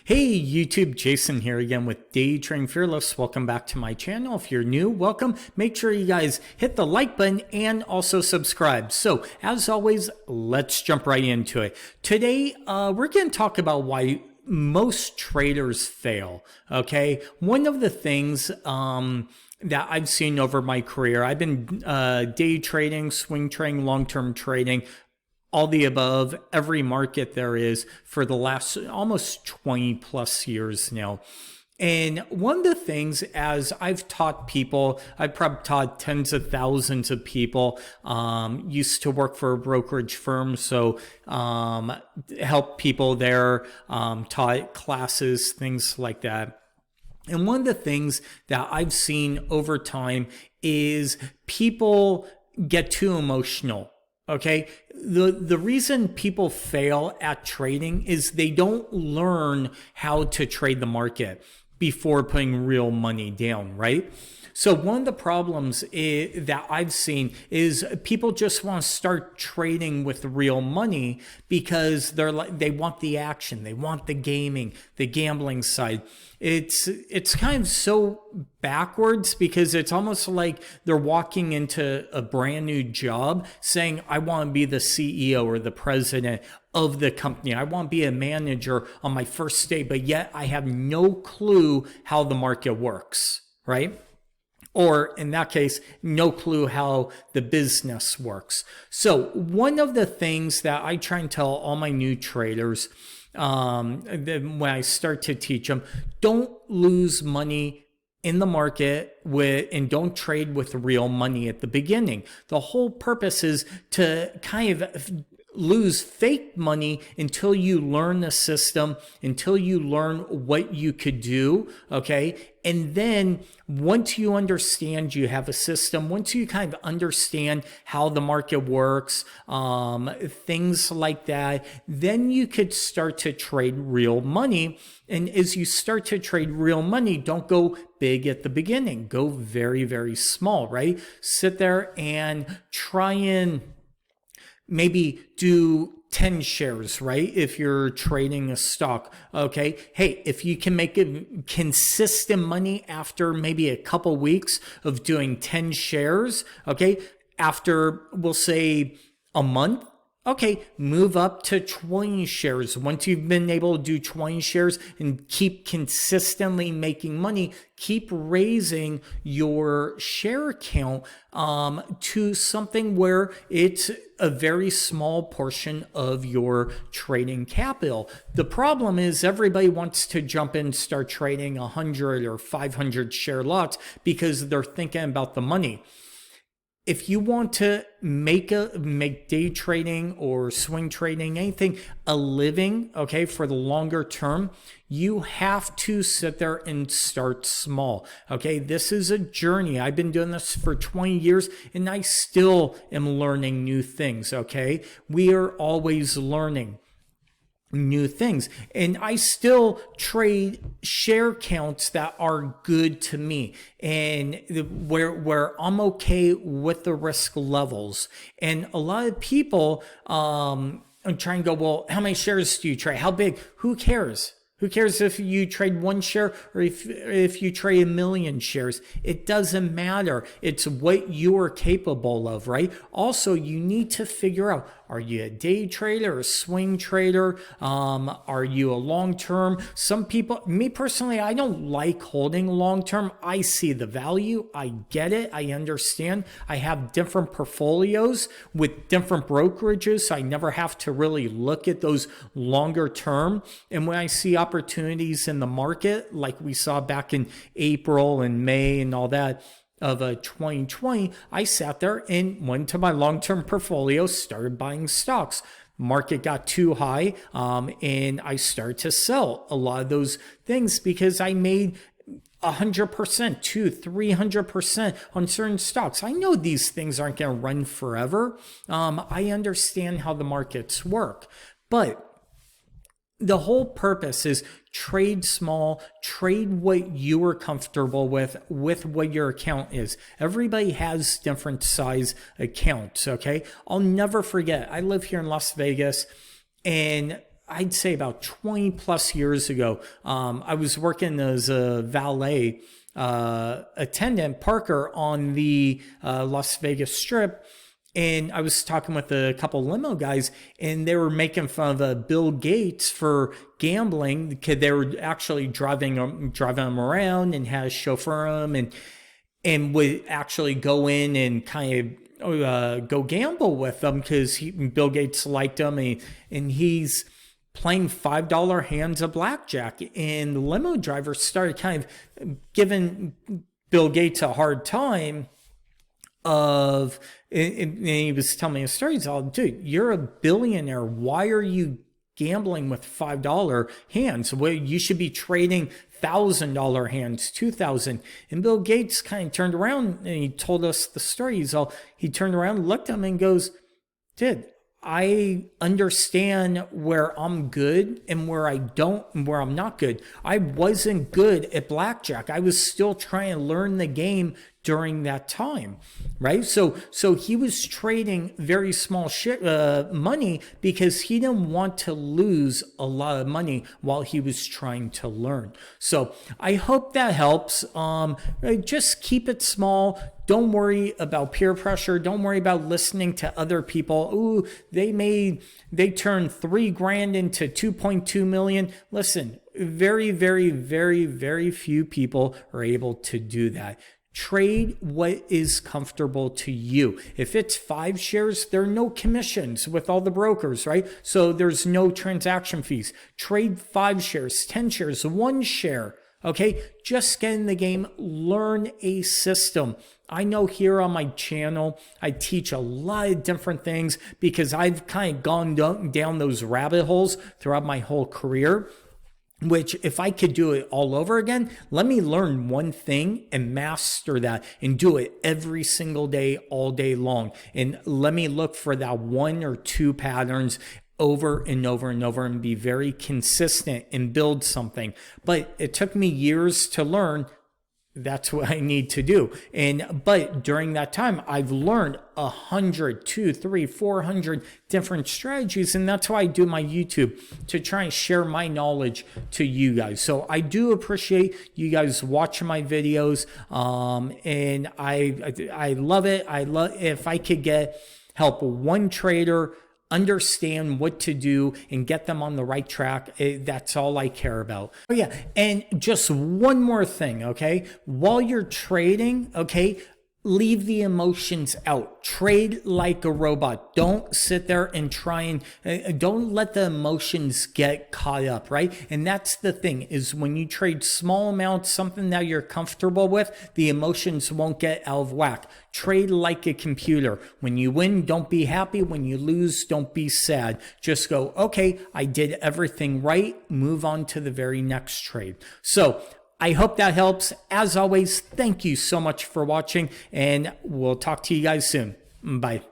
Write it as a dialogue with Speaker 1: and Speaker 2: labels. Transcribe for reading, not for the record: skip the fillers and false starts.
Speaker 1: Hey YouTube, Jason here again with Day Trading Fearless. Welcome back to my channel. If you're new, welcome. Make sure you guys hit the like button and also subscribe. So as always, let's jump right into it. Today, we're going to talk about why most traders fail. Okay. One of the things, that I've seen over my career, I've been day trading, swing trading, long-term trading, all the above, every market there is for the last almost 20 plus years now. And one of the things, as I've taught people, I've probably taught tens of thousands of people, used to work for a brokerage firm, so help people there, taught classes, things like that. And one of the things that I've seen over time is people get too emotional. Okay. The reason people fail at trading is they don't learn how to trade the market before putting real money down, right? So one of the problems that I've seen is people just want to start trading with real money because they want the action, they want the gaming, the gambling side. It's kind of so backwards because it's almost like they're walking into a brand new job saying, I want to be the CEO or the president of the company. I want to be a manager on my first day, but yet I have no clue how the market works, right? Or in that case, no clue how the business works. So one of the things that I try and tell all my new traders, when I start to teach them, don't lose money in the market and don't trade with real money at the beginning. The whole purpose is to kind of lose fake money until you learn the system, until you learn what you could do, okay? And then once you understand you have a system, once you kind of understand how the market works, things like that, then you could start to trade real money. And as you start to trade real money, don't go big at the beginning. Go very, very small, right? Sit there and try and maybe do 10 shares, right? If you're trading a stock, okay. Hey, if you can make it consistent money after maybe a couple weeks of doing 10 shares, okay, after we'll say a month, okay, move up to 20 shares. Once you've been able to do 20 shares and keep consistently making money, keep raising your share count to something where it's a very small portion of your trading capital. The problem is everybody wants to jump in and start trading 100 or 500 share lots because they're thinking about the money. If you want to make day trading or swing trading, anything, a living, okay, for the longer term, you have to sit there and start small. Okay, this is a journey. I've been doing this for 20 years and I still am learning new things. Okay, we are always learning new things, and I still trade share counts that are good to me and where I'm okay with the risk levels. And a lot of people I'm trying to go, well, how many shares do you trade? How big? Who cares? Who cares if you trade one share or if you trade a million shares? It doesn't matter. It's what you are capable of, right? Also, you need to figure out, are you a day trader, a swing trader? Are you a long-term? Some people, me personally, I don't like holding long-term. I see the value. I get it. I understand. I have different portfolios with different brokerages, so I never have to really look at those longer term. And when I see opportunities in the market, like we saw back in April and May and all that, of 2020, I sat there and went to my long-term portfolio, started buying stocks. Market got too high, and I started to sell a lot of those things because I made 100%, 200-300% on certain stocks. I know these things aren't going to run forever. I understand how the markets work, but the whole purpose is trade small, trade what you are comfortable with what your account is. Everybody has different size accounts, okay? I'll never forget, I live here in Las Vegas, and I'd say about 20 plus years ago. I was working as a valet attendant, Parker, on the Las Vegas Strip. And I was talking with a couple limo guys, and they were making fun of Bill Gates for gambling because they were actually driving him around and had a chauffeur him, and would actually go in and kind of go gamble with them because Bill Gates liked him, and he's playing $5 hands of blackjack. And the limo driver started kind of giving Bill Gates a hard time and he was telling me a story. He's all, dude, you're a billionaire. Why are you gambling with $5 hands? Well, you should be trading $1,000 hands, 2,000. And Bill Gates kind of turned around and he told us the story. He turned around, looked at him and goes, dude, I understand where I'm good and where I don't, and where I'm not good. I wasn't good at blackjack. I was still trying to learn the game during that time, right? So he was trading very small money because he didn't want to lose a lot of money while he was trying to learn. So I hope that helps. Just keep it small. Don't worry about peer pressure. Don't worry about listening to other people. Ooh, they turned $3,000 into 2.2 million. Listen, very, very, very, very few people are able to do that. Trade what is comfortable to you. If it's 5 shares, there are no commissions with all the brokers, right? So there's no transaction fees. Trade 5 shares, 10 shares, 1 share. Okay, just get in the game, learn a system. I know here on my channel, I teach a lot of different things because I've kind of gone down those rabbit holes throughout my whole career. Which if I could do it all over again, let me learn one thing and master that and do it every single day, all day long. And let me look for that 1 or 2 patterns over and over and over and be very consistent and build something. But it took me years to learn. That's what I need to do. But during that time, I've learned 100, 200, 300, 400 different strategies. And that's why I do my YouTube, to try and share my knowledge to you guys. So I do appreciate you guys watching my videos. And I love it. If I could help one trader understand what to do and get them on the right track. That's all I care about. Oh yeah, and just one more thing, okay? While you're trading, okay, leave the emotions out. Trade like a robot. Don't sit there and try and don't let the emotions get caught up, right? And that's the thing, is when you trade small amounts, something that you're comfortable with, the emotions won't get out of whack. Trade like a computer. When you win, don't be happy. When you lose, don't be sad. Just go, okay, I did everything right. Move on to the very next trade. So I hope that helps. As always, thank you so much for watching, and we'll talk to you guys soon. Bye.